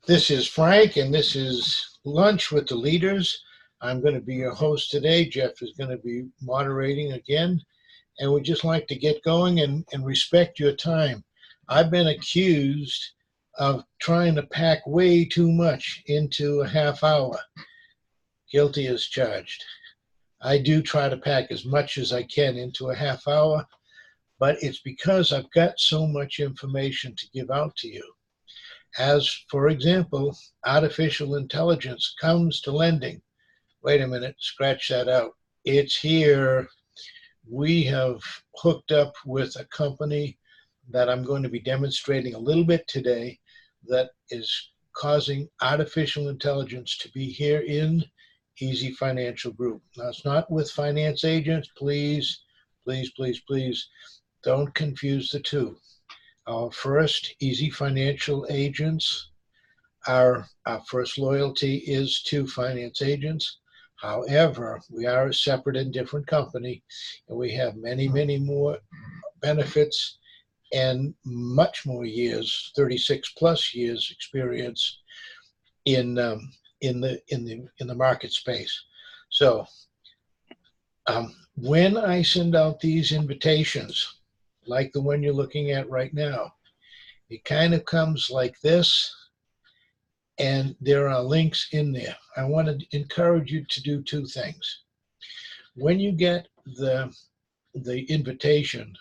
This is Frank, and this is Lunch with the Leaders. I'm going to be your host today. Jeff is going to be moderating again, and we'd just like to get going and respect your time. I've been accused of trying to pack way too much into a half hour. Guilty as charged. I do try to pack as much as I can into a half hour, but it's because I've got so much information to give out to you. As, for example, artificial intelligence comes to lending. Wait a minute, scratch that out. It's here. We have hooked up with a company that I'm going to be demonstrating a little bit today that is causing artificial intelligence to be here in Easy Financial Group. Now, it's not with finance agents. Please, please, please, please don't confuse the two. Our first Easy Financial agents, our first loyalty is to finance agents. However, we are a separate and different company, and we have many, many more benefits and much more years, 36 plus years experience in the market space. So when I send out these invitations, like the one you're looking at right now, it kind of comes like this, and there are links in there. I want to encourage you to do two things. When you get the invitation,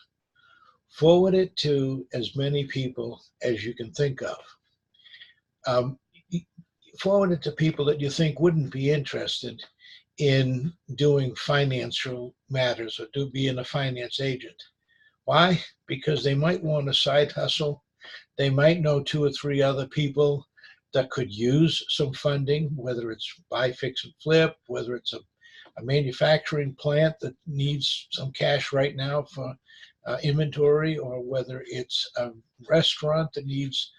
forward it to as many people as you can think of. Forward it to people that you think wouldn't be interested in doing financial matters or being a finance agent. Why? Because they might want a side hustle. They might know two or three other people that could use some funding, whether it's buy, fix, and flip, whether it's a manufacturing plant that needs some cash right now for inventory, or whether it's a restaurant that needs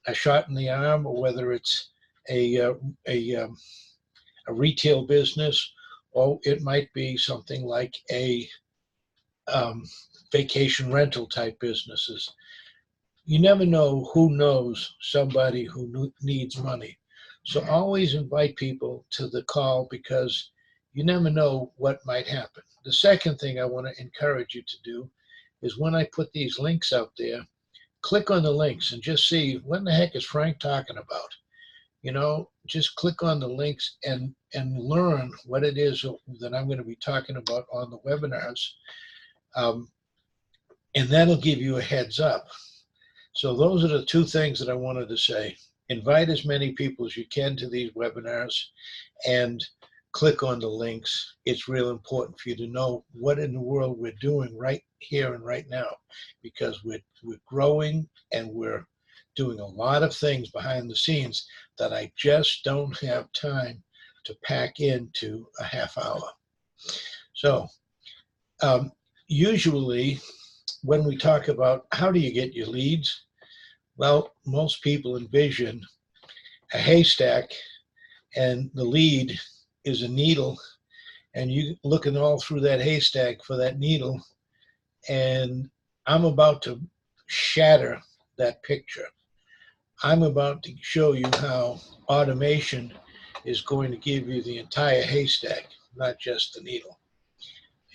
a shot in the arm, or whether it's a retail business, or it might be something like a vacation rental type businesses. You never know who knows somebody who needs money. So always invite people to the call, because you never know what might happen. The second thing I want to encourage you to do is, when I put these links out there, click on the links and just see, what the heck is Frank talking about? You know, just click on the links and learn what it is that I'm going to be talking about on the webinars. And that'll give you a heads up. So those are the two things that I wanted to say. Invite as many people as you can to these webinars, and click on the links. It's real important for you to know what in the world we're doing right here and right now, because we're growing and we're doing a lot of things behind the scenes that I just don't have time to pack into a half hour. So usually when we talk about how do you get your leads, well, most people envision a haystack, and the lead is a needle, and you looking all through that haystack for that needle, and I'm about to shatter that picture. I'm about to show you how automation is going to give you the entire haystack, not just the needle.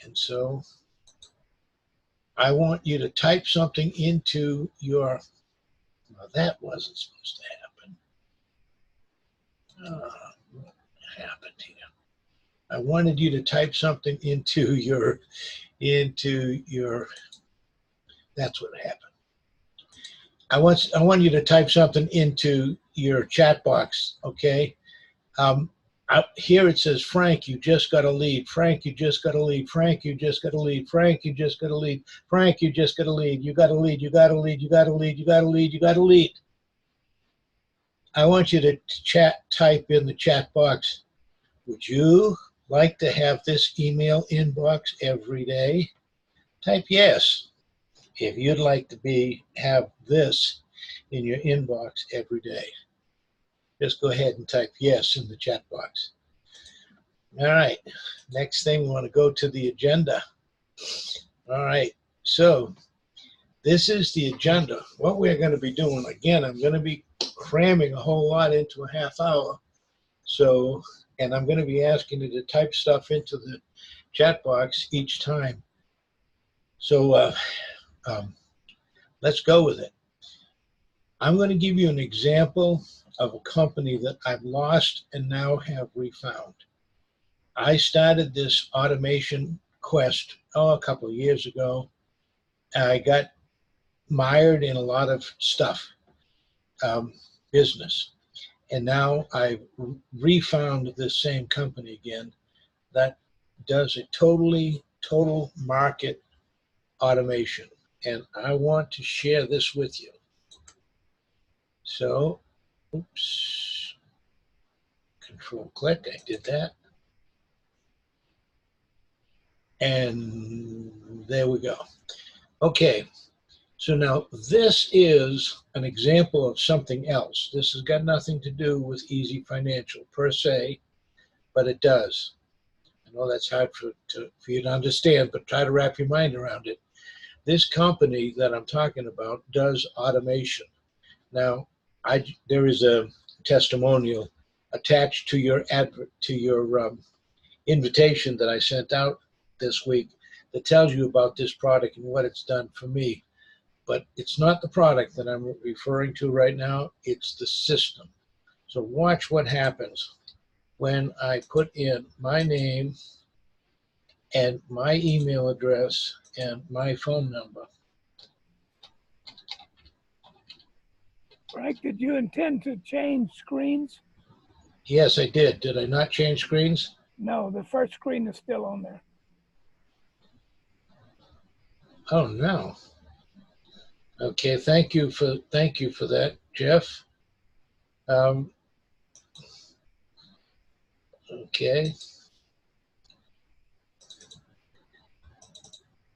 And so I want you to type something into your, well, that wasn't supposed to happen. What happened here? I wanted you to type something into your, that's what happened. I want you to type something into your chat box, okay? Here it says, Frank, you just got a lead. Frank, you just got a lead. Frank, you just got a lead. Frank, you just got a lead. Frank, you just got a lead. You got a lead. You got a lead. You got a lead. You got a lead. You got a lead. I want you to type in the chat box, would you like to have this email inbox every day? Type yes if you'd like to have this in your inbox every day. Just go ahead and type yes in the chat box. All right, next thing, we want to go to the agenda. All right, so this is the agenda. What we're going to be doing, again, I'm going to be cramming a whole lot into a half hour. So, and I'm going to be asking you to type stuff into the chat box each time. So let's go with it. I'm going to give you an example of a company that I've lost and now have refound. I started this automation quest, a couple of years ago. I got mired in a lot of stuff, business. And now I've refound this same company again that does a total market automation. And I want to share this with you. So, oops, control click, I did that. And there we go. Okay, so now this is an example of something else. This has got nothing to do with Easy Financial per se, but it does. I know that's hard for you to understand, but try to wrap your mind around it. This company that I'm talking about does automation. Now, there is a testimonial attached to your invitation that I sent out this week that tells you about this product and what it's done for me. But it's not the product that I'm referring to right now, it's the system. So watch what happens when I put in my name and my email address and my phone number. Frank, did you intend to change screens? Yes, I did. Did I not change screens? No, the first screen is still on there. Oh no. Okay, thank you for that, Jeff. Okay.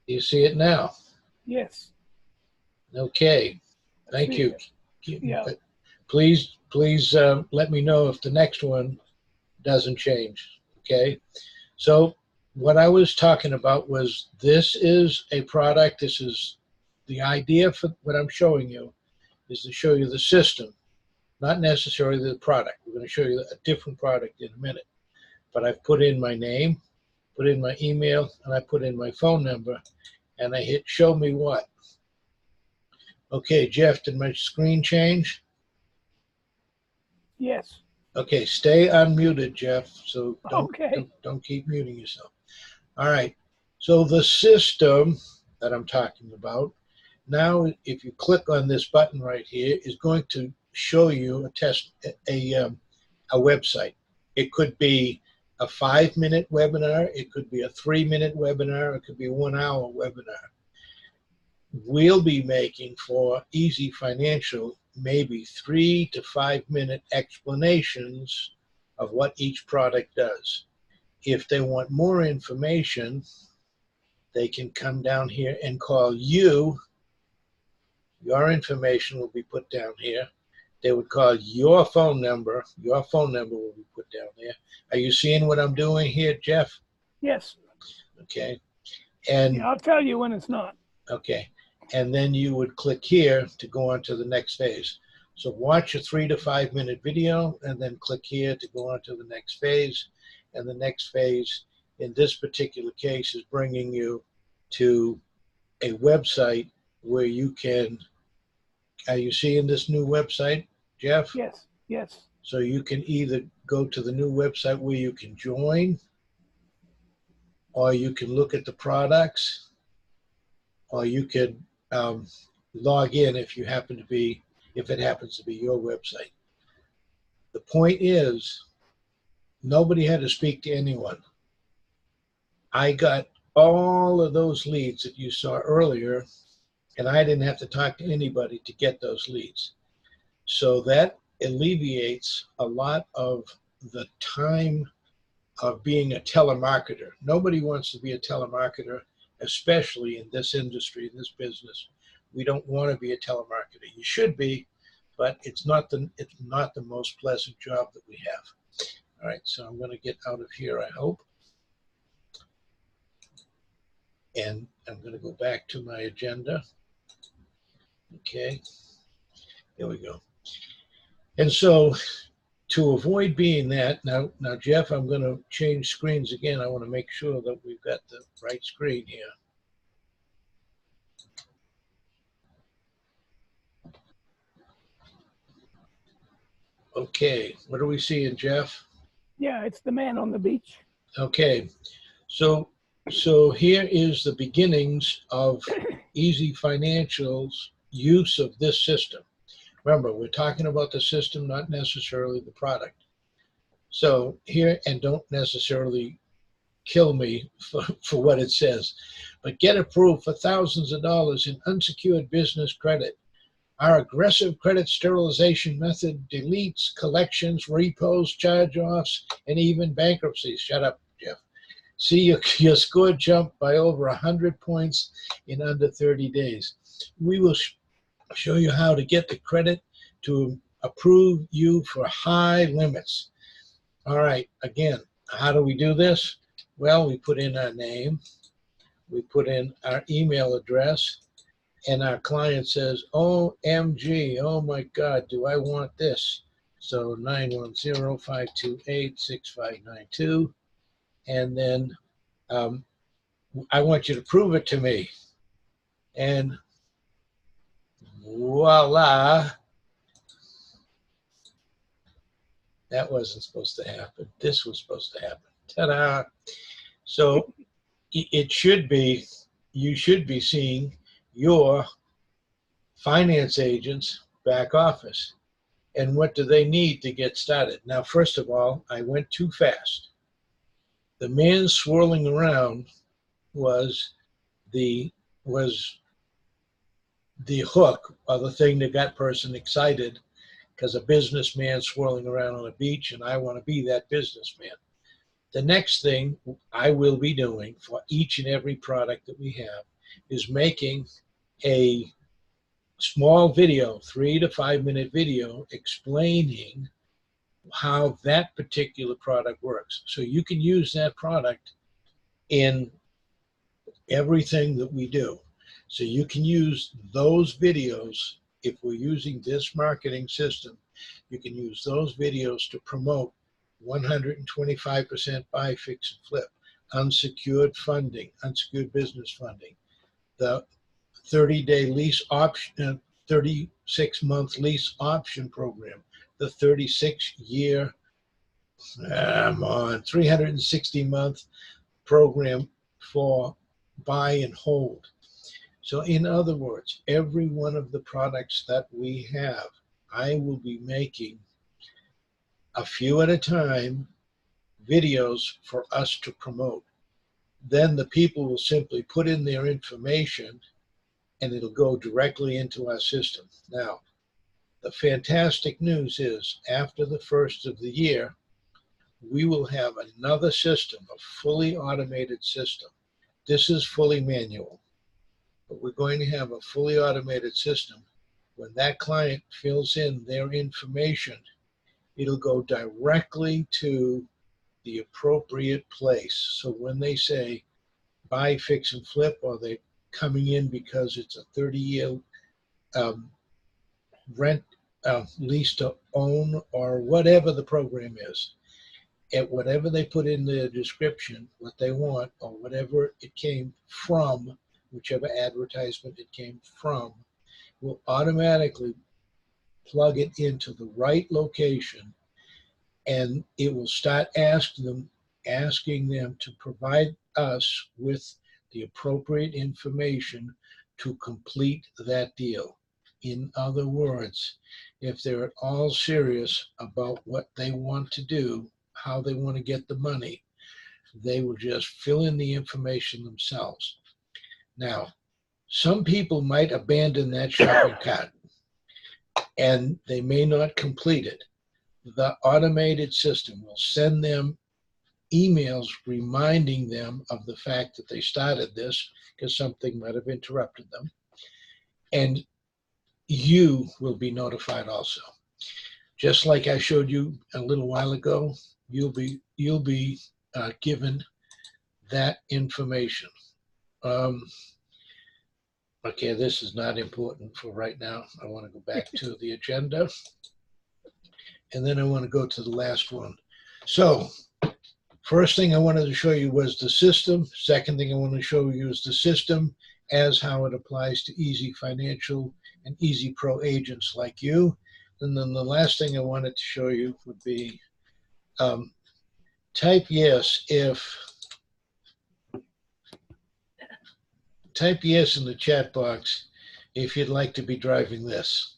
You see it now? Yes. Okay. Thank you. Yeah. But please let me know if the next one doesn't change. Okay. So what I was talking about was this is a product. This is the idea for what I'm showing you is to show you the system, not necessarily the product. We're going to show you a different product in a minute. But I've put in my name, put in my email, and I put in my phone number, and I hit show me what. Okay, Jeff, did my screen change? Yes. Okay, stay unmuted, Jeff. So Okay. don't keep muting yourself. All right. So the system that I'm talking about now, if you click on this button right here, is going to show you a website. It could be a 5-minute webinar. It could be a 3-minute webinar. It could be a 1-hour webinar. We'll be making for Easy Financial maybe 3 to 5-minute explanations of what each product does. If they want more information, they can come down here and call you. Your information will be put down here. They would call your phone number. Your phone number will be put down there. Are you seeing what I'm doing here, Jeff? Yes. Okay. And yeah, I'll tell you when it's not. Okay. And then you would click here to go on to the next phase. So watch a 3 to 5-minute video and then click here to go on to the next phase. And the next phase in this particular case is bringing you to a website where you can, are you seeing this new website, Jeff? Yes. Yes. So you can either go to the new website where you can join, or you can look at the products, or you could log in if it happens to be your website. The point is, nobody had to speak to anyone. I got all of those leads that you saw earlier, and I didn't have to talk to anybody to get those leads. So that alleviates a lot of the time of being a telemarketer. Nobody wants to be a telemarketer, especially in this industry, in this business. We don't want to be a telemarketer. You should be, but it's not the most pleasant job that we have. All right, so I'm going to get out of here, I hope. And I'm going to go back to my agenda. Okay, here we go. And so to avoid being that, now Jeff, I'm going to change screens again. I want to make sure that we've got the right screen here. Okay, what are we seeing, Jeff? Yeah, it's the man on the beach. Okay, so here is the beginnings of Easy Financial's use of this system. Remember, we're talking about the system, not necessarily the product. So here, and don't necessarily kill me for what it says, but get approved for thousands of dollars in unsecured business credit. Our aggressive credit sterilization method deletes collections, repos, charge-offs, and even bankruptcies. Shut up, Jeff. See your score jump by over 100 points in under 30 days. We will show you how to get the credit to approve you for high limits. All right, again, how do we do this? Well, we put in our name, we put in our email address, and our client says, OMG, oh my God, do I want this? So 910-528-6592. And then I want you to prove it to me. And voila, that wasn't supposed to happen. This was supposed to happen. Ta-da. So it should be, you should be seeing your finance agent's back office. And what do they need to get started? Now, first of all, I went too fast. The man swirling around was the hook, or the thing that got person excited, because a businessman swirling around on a beach, and I want to be that businessman. The next thing I will be doing for each and every product that we have is making a small video, 3 to 5 minute video, explaining how that particular product works. So you can use that product in everything that we do. So you can use those videos. If we're using this marketing system, you can use those videos to promote 125% buy, fix, and flip, unsecured funding, unsecured business funding, the 30-day lease option, 36-month lease option program, the 36-year, 360-month program for buy and hold. So in other words, every one of the products that we have, I will be making a few at a time videos for us to promote. Then the people will simply put in their information and it'll go directly into our system. Now, the fantastic news is after the first of the year, we will have another system, a fully automated system. This is fully manual, but we're going to have a fully automated system. When that client fills in their information, it'll go directly to the appropriate place. So when they say buy, fix, and flip, or they're coming in because it's a 30-year rent, lease to own, or whatever the program is, at whatever they put in the description, what they want, or whatever it came from, whichever advertisement it came from, will automatically plug it into the right location, and it will start asking them to provide us with the appropriate information to complete that deal. In other words, if they're at all serious about what they want to do, how they want to get the money, they will just fill in the information themselves. Now, some people might abandon that shopping cart and they may not complete it. The automated system will send them emails reminding them of the fact that they started this because something might have interrupted them. And you will be notified also. Just like I showed you a little while ago, you'll be given that information. Okay, this is not important for right now. I want to go back to the agenda. and then I want to go to the last one. So first thing I wanted to show you was the system. Second thing I want to show you is the system as how it applies to Easy Financial and Easy Pro agents like you. And then the last thing I wanted to show you would be type yes in the chat box if you'd like to be driving this.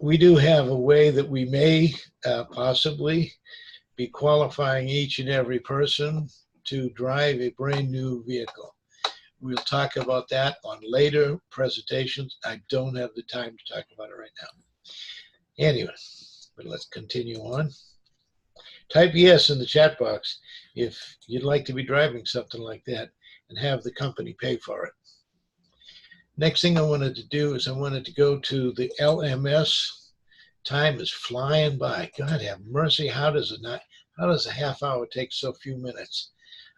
We do have a way that we may possibly be qualifying each and every person to drive a brand new vehicle. We'll talk about that on later presentations. I don't have the time to talk about it right now. Anyway, but let's continue on. Type yes in the chat box if you'd like to be driving something like that and have the company pay for it. Next thing I wanted to do is I wanted to go to the LMS. Time is flying by. God have mercy. How does a half hour take so few minutes?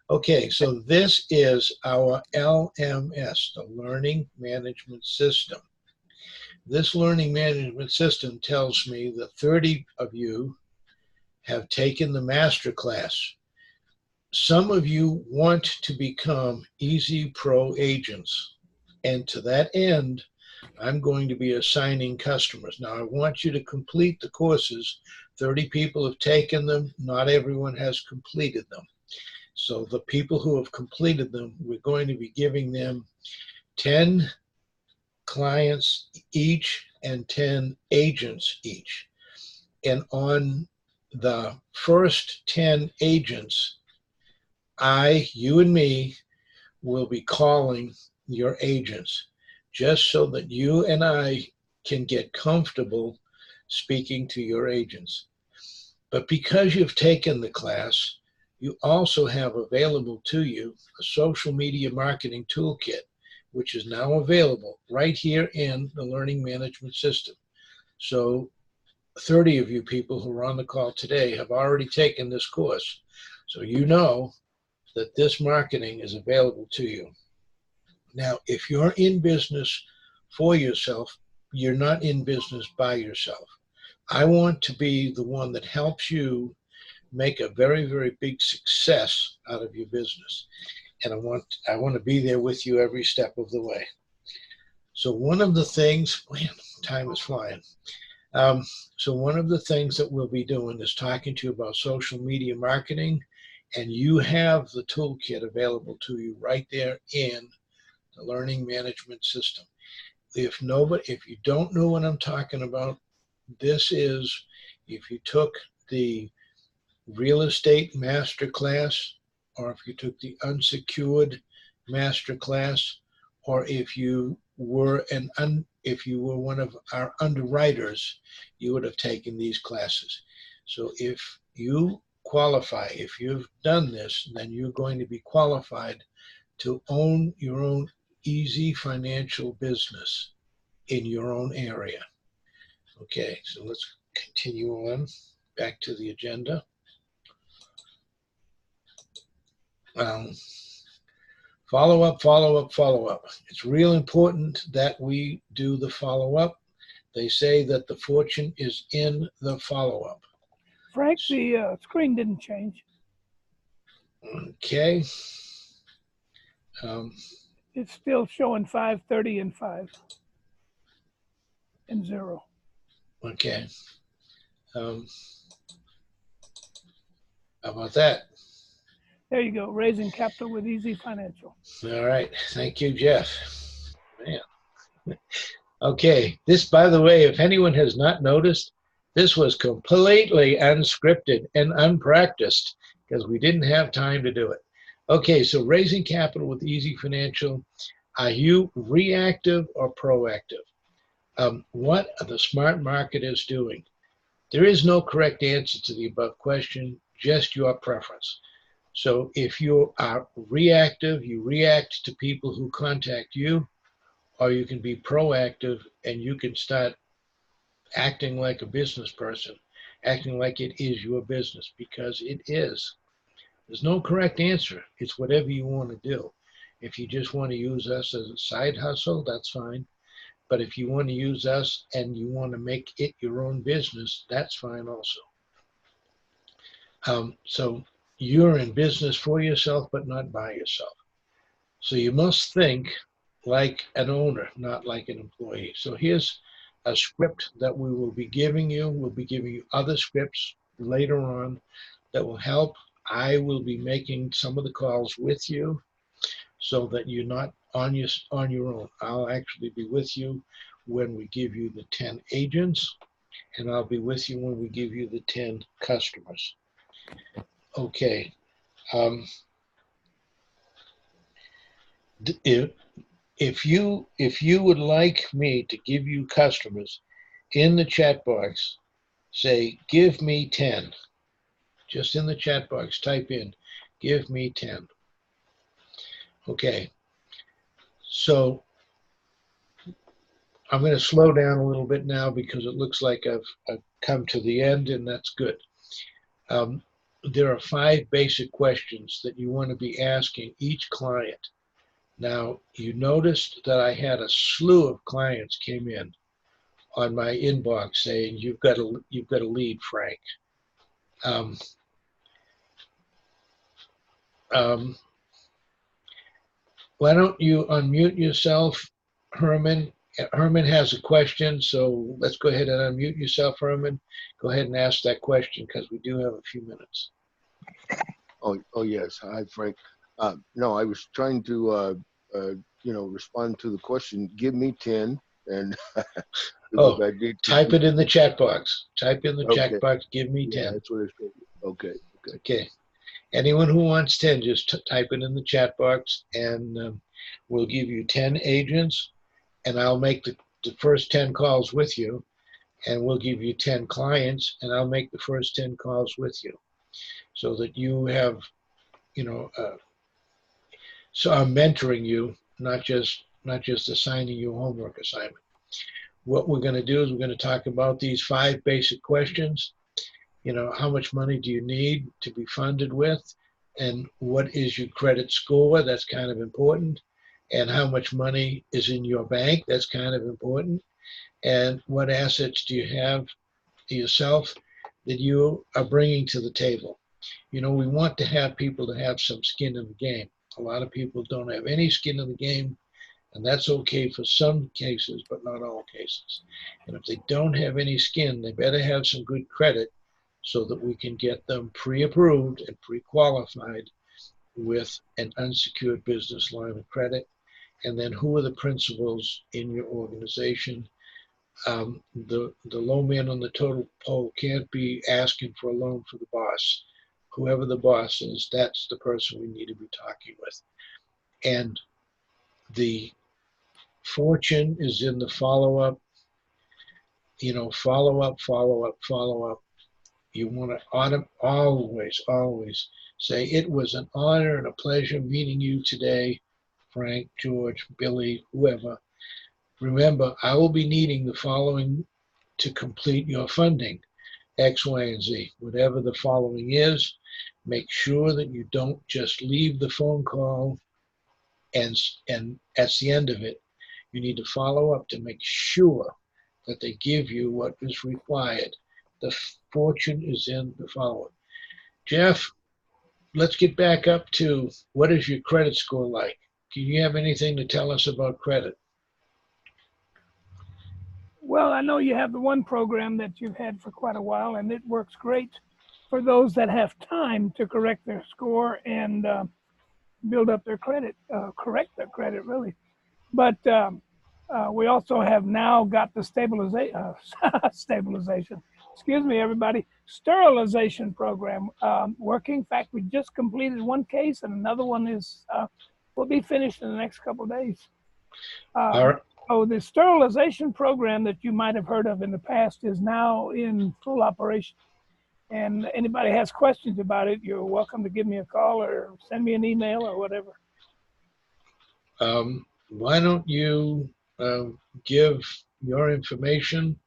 Okay, so this is our LMS, the Learning Management System. This Learning Management System tells me that 30 of you have taken the master class. Some of you want to become Easy Pro agents, and to that end, I'm going to be assigning customers. Now, I want you to complete the courses. 30 people have taken them. Not everyone has completed them. So the people who have completed them, we're going to be giving them 10 clients each and 10 agents each. And on the first 10 agents, you and me, will be calling your agents just so that you and I can get comfortable speaking to your agents. But because you've taken the class, you also have available to you a social media marketing toolkit, which is now available right here in the Learning Management System. So 30 of you people who are on the call today have already taken this course. So you know that this marketing is available to you. Now, if you're in business for yourself, you're not in business by yourself. I want to be the one that helps you make a very, very big success out of your business. And I want to be there with you every step of the way. So one of the things, man, time is flying. So one of the things that we'll be doing is talking to you about social media marketing, and you have the toolkit available to you right there in the Learning Management System. If you don't know what I'm talking about, this is if you took the real estate master class, or if you took the unsecured master class, or if you were one of our underwriters, you would have taken these classes. So if you qualify, if you've done this, then you're going to be qualified to own your own easy financial business in your own area. Okay, so let's continue on back to the agenda. Follow up. It's real important that we do the follow up. They say that the fortune is in the follow up. Frank, the screen didn't change. Okay. It's still showing 5:30 and 5 and 0. Okay. How about that? There you go. Raising capital with Easy Financial. All right. Thank you, Jeff. Man. Okay. This, by the way, if anyone has not noticed, this was completely unscripted and unpracticed because we didn't have time to do it. Okay. So raising capital with Easy Financial, are you reactive or proactive? What the smart market is doing. There is no correct answer to the above question, just your preference. So if you are reactive, you react to people who contact you, or you can be proactive and you can start acting like a business person, acting like it is your business, because it is. There's no correct answer. It's whatever you want to do. If you just want to use us as a side hustle, that's fine. But if you want to use us and you want to make it your own business, that's fine also. So you're in business for yourself, but not by yourself. So you must think like an owner, not like an employee. So here's a script that we will be giving you. We'll be giving you other scripts later on that will help. I will be making some of the calls with you so that you're not on your own. I'll actually be with you when we give you the 10 agents, and I'll be with you when we give you the 10 customers. Okay. If you would like me to give you customers, in the chat box, say, give me 10. Just in the chat box, type in, give me 10. Okay. So I'm going to slow down a little bit now because it looks like I've come to the end, and that's good. There are 5 basic questions that you want to be asking each client. Now, you noticed that I had a slew of clients came in on my inbox saying, you've got a lead, Frank. Why don't you unmute yourself, Herman? Herman has a question, so let's go ahead and unmute yourself, Herman. Go ahead and ask that question because we do have a few minutes. Oh yes. Hi, Frank. No, I was trying to, respond to the question. Give me 10, and oh, type it in the chat box. Type in the chat box. Give me 10. Yeah, that's what it's. Okay. Okay. Anyone who wants 10, just type it in the chat box, and we'll give you 10 agents, and I'll make the first 10 calls with you, and we'll give you 10 clients, and I'll make the first 10 calls with you, so that you have, so I'm mentoring you, not just assigning you a homework assignment. What we're going to do is we're going to talk about these 5 basic questions. How much money do you need to be funded with? And what is your credit score? That's kind of important. And how much money is in your bank? That's kind of important. And what assets do you have yourself that you are bringing to the table? We want to have people to have some skin in the game. A lot of people don't have any skin in the game, and that's okay for some cases, but not all cases. And if they don't have any skin, they better have some good credit so that we can get them pre-approved and pre-qualified with an unsecured business line of credit. And then who are the principals in your organization? The low man on the total pole can't be asking for a loan for the boss. Whoever the boss is, that's the person we need to be talking with. And the fortune is in the follow-up, follow-up. You want to always say, it was an honor and a pleasure meeting you today, Frank, George, Billy, whoever. Remember, I will be needing the following to complete your funding, X, Y, and Z. Whatever the following is, make sure that you don't just leave the phone call and that's the end of it. You need to follow up to make sure that they give you what is required. The fortune is in the following. Jeff, let's get back up to, what is your credit score like? Do you have anything to tell us about credit? Well, I know you have the one program that you've had for quite a while, and it works great for those that have time to correct their score and build up their credit, correct their credit, really. But we also have now got the stabilization, excuse me, everybody, sterilization program working. In fact, we just completed one case, and another one is will be finished in the next couple of days. So the sterilization program that you might have heard of in the past is now in full operation. And anybody has questions about it, you're welcome to give me a call or send me an email or whatever. Why don't you give your information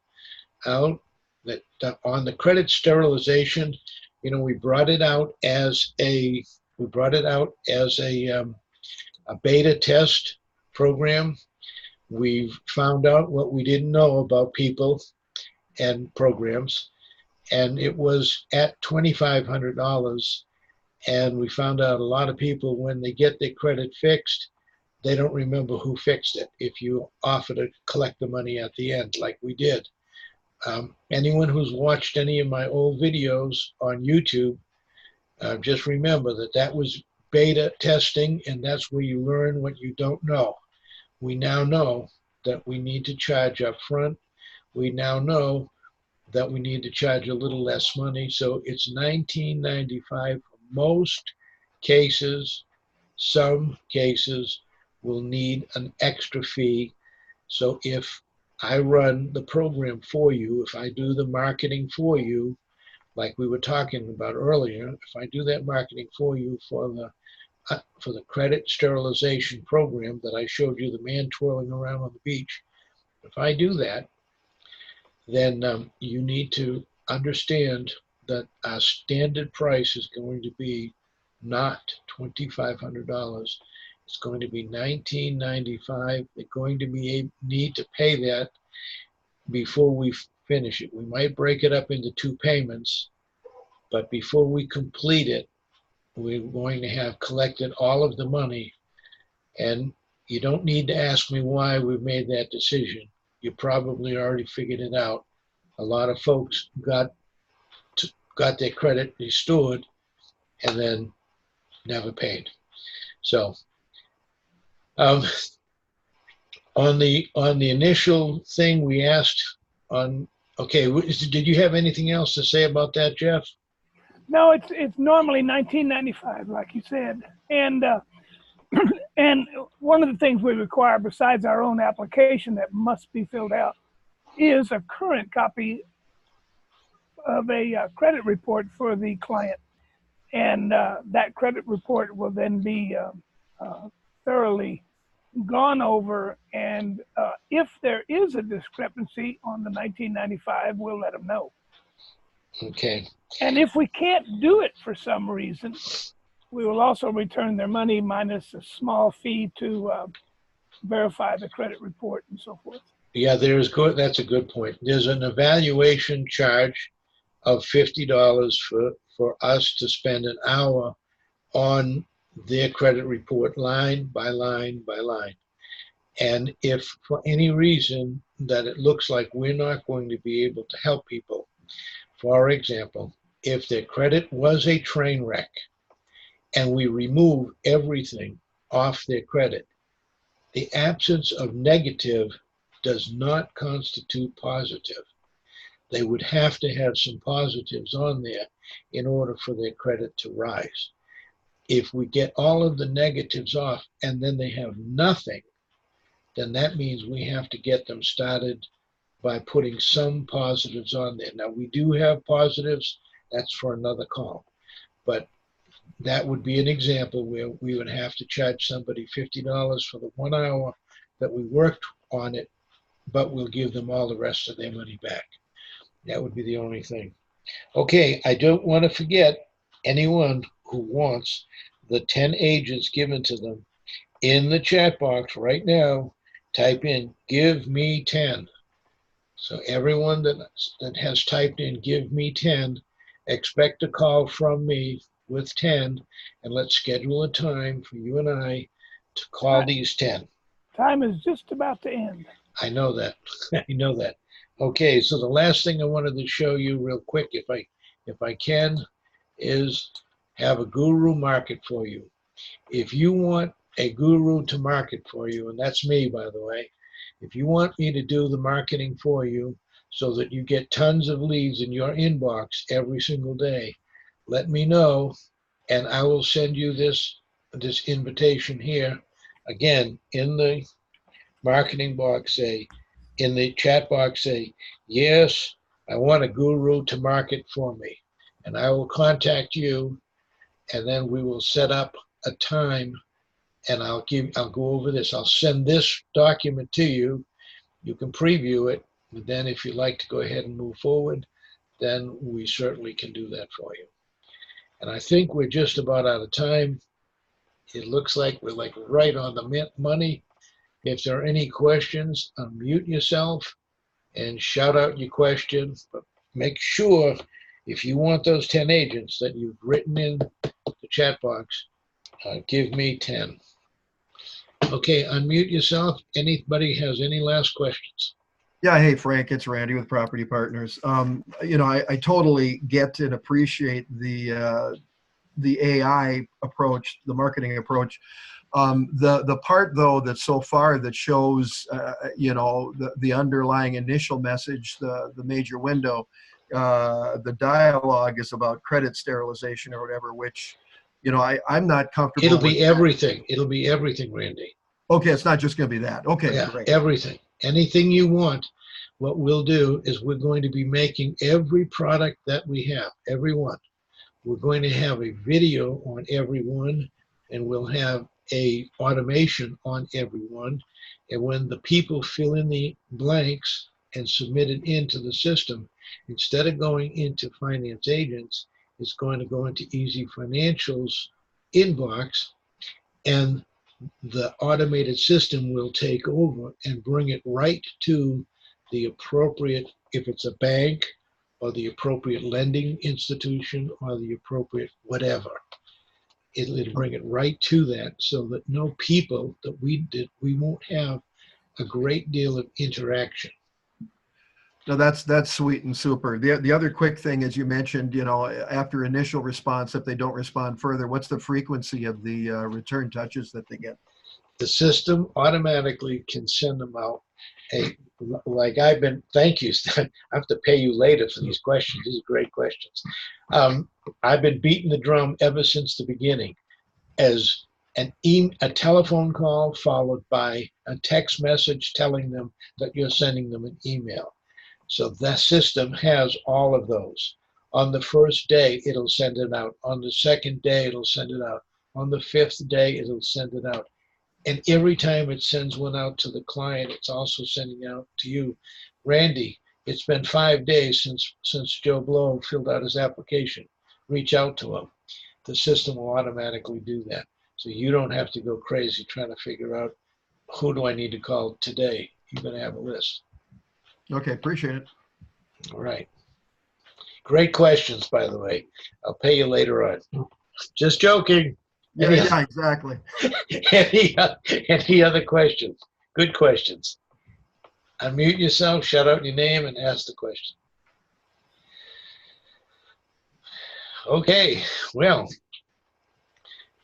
out that on the credit sterilization? We brought it out as a beta test program. We've found out what we didn't know about people and programs, and it was at $2,500. And we found out a lot of people, when they get their credit fixed, they don't remember who fixed it if you offer to collect the money at the end, like we did. Anyone who's watched any of my old videos on YouTube, just remember that that was beta testing, and that's where you learn what you don't know. We now know that we need to charge up front. We now know that we need to charge a little less money. So it's $19.95 for most cases. Some cases will need an extra fee. So if I run the program for you, if I do the marketing for you, like we were talking about earlier, if I do that marketing for you for the credit sterilization program that I showed you, the man twirling around on the beach, if I do that, then you need to understand that our standard price is going to be not $2,500. It's going to be $19.95. They're going to need to pay that before we finish it. We might break it up into 2 payments, but before we complete it, we're going to have collected all of the money. And you don't need to ask me why we made that decision. You probably already figured it out. A lot of folks got their credit restored and then never paid. So on the initial thing we asked on, okay, did you have anything else to say about that, Jeff? No, it's normally $19.95, like you said, and and one of the things we require, besides our own application that must be filled out, is a current copy of a credit report for the client, and that credit report will then be thoroughly gone over, and if there is a discrepancy on the $19.95, we'll let them know. Okay. And if we can't do it for some reason, we will also return their money minus a small fee to verify the credit report and so forth. Yeah, that's a good point. There's an evaluation charge of $50 for us to spend an hour on their credit report line by line by line. And if for any reason that it looks like we're not going to be able to help people, for example, if their credit was a train wreck and we remove everything off their credit, the absence of negative does not constitute positive. They would have to have some positives on there in order for their credit to rise. If we get all of the negatives off and then they have nothing, then that means we have to get them started by putting some positives on there. Now, we do have positives. That's for another call. But that would be an example where we would have to charge somebody $50 for the 1 hour that we worked on it, but we'll give them all the rest of their money back. That would be the only thing. Okay, I don't want to forget anyone who wants the 10 agents given to them. In the chat box right now, type in, give me 10. So everyone that has typed in, give me 10, expect a call from me with 10, and let's schedule a time for you and I to call these 10. Time is just about to end. I know that. I know that. Okay, so the last thing I wanted to show you real quick, if I can, is have a guru market for you. If you want a guru to market for you, and that's me, by the way, if you want me to do the marketing for you so that you get tons of leads in your inbox every single day, let me know, and I will send you this invitation here. Again, in the marketing box, in the chat box, say, yes, I want a guru to market for me. And I will contact you, and then we will set up a time, and I'll go over this. I'll send this document to you. You can preview it. And then if you'd like to go ahead and move forward, then we certainly can do that for you. And I think we're just about out of time. It looks like we're like right on the money. If there are any questions, unmute yourself and shout out your question. But make sure, if you want those 10 agents that you've written in the chat box, give me 10. Okay, unmute yourself. Anybody has any last questions? Yeah, hey Frank, it's Randy with Property Partners. You know, I totally get and appreciate the AI approach, the marketing approach. The part though that so far that shows, you know, the underlying initial message, the major window, the dialogue is about credit sterilization or whatever, which, you know, I'm not comfortable. It'll be everything. It'll be everything, Randy. Okay, it's not just going to be that. Okay, yeah, great. Everything. Anything you want. What we'll do is we're going to be making every product that we have, every one. We're going to have a video on every one, and we'll have a automation on every one. And when the people fill in the blanks and submit it into the system, instead of going into finance agents, it's going to go into Easy Financial's inbox, and the automated system will take over and bring it right to the appropriate, if it's a bank or the appropriate lending institution or the appropriate whatever. It'll bring it right to that, so that no people that we won't have a great deal of interaction. No, that's sweet and super. The other quick thing is, you mentioned, you know, after initial response, if they don't respond further, what's the frequency of the return touches that they get? The system automatically can send them out. Like thank you. I have to pay you later for these questions. These are great questions. I've been beating the drum ever since the beginning, as a telephone call followed by a text message telling them that you're sending them an email. So the system has all of those. On the first day, it'll send it out. On the second day, it'll send it out. On the fifth day, it'll send it out. And every time it sends one out to the client, it's also sending out to you. Randy, it's been 5 days since Joe Blow filled out his application. Reach out to him. The system will automatically do that. So you don't have to go crazy trying to figure out, who do I need to call today? You're going to have a list. Okay, appreciate it. All right. Great questions, by the way. I'll pay you later on. Just joking. Yeah, exactly. Any other questions? Good questions. Unmute yourself, shout out your name, and ask the question. Okay, well,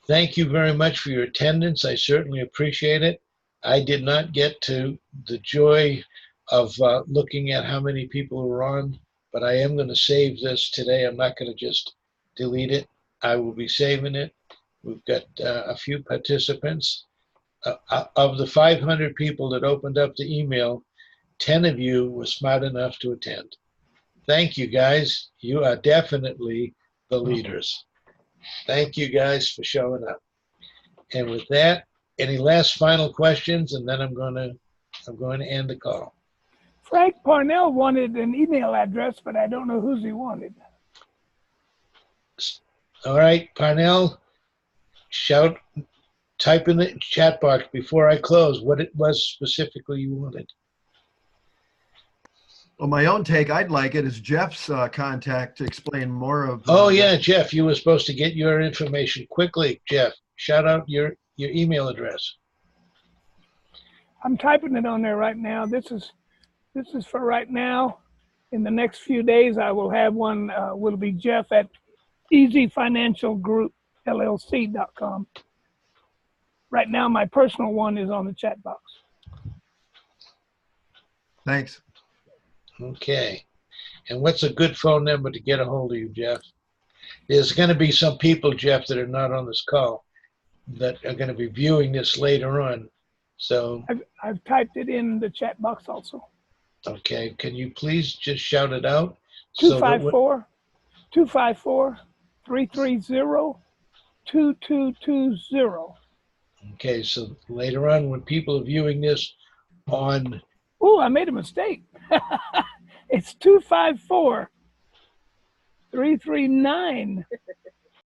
thank you very much for your attendance. I certainly appreciate it. I did not get to the joy of looking at how many people were on, but I am going to save this today. I'm not going to just delete it. I will be saving it. We've got a few participants. Of the 500 people that opened up the email, 10 of you were smart enough to attend. Thank you, guys. You are definitely the leaders. Thank you, guys, for showing up. And with that, any last final questions? And then I'm going to end the call. Frank Parnell wanted an email address, but I don't know whose he wanted. All right, Parnell, type in the chat box before I close what it was specifically you wanted. Well, my own take, I'd like it, is Jeff's contact to explain more of. Oh yeah, Jeff, you were supposed to get your information quickly. Jeff, shout out your email address. I'm typing it on there right now. This is for right now. In the next few days, I will have one. Will be Jeff at easyfinancialgroupllc.com. Right now, my personal one is on the chat box. Thanks. Okay. And what's a good phone number to get a hold of you, Jeff? There's going to be some people, Jeff, that are not on this call that are going to be viewing this later on. So I've typed it in the chat box also. Okay. Can you please just shout it out? 254-330-2220. Okay. So later on, when people are viewing this on... Oh, I made a mistake. It's 254-339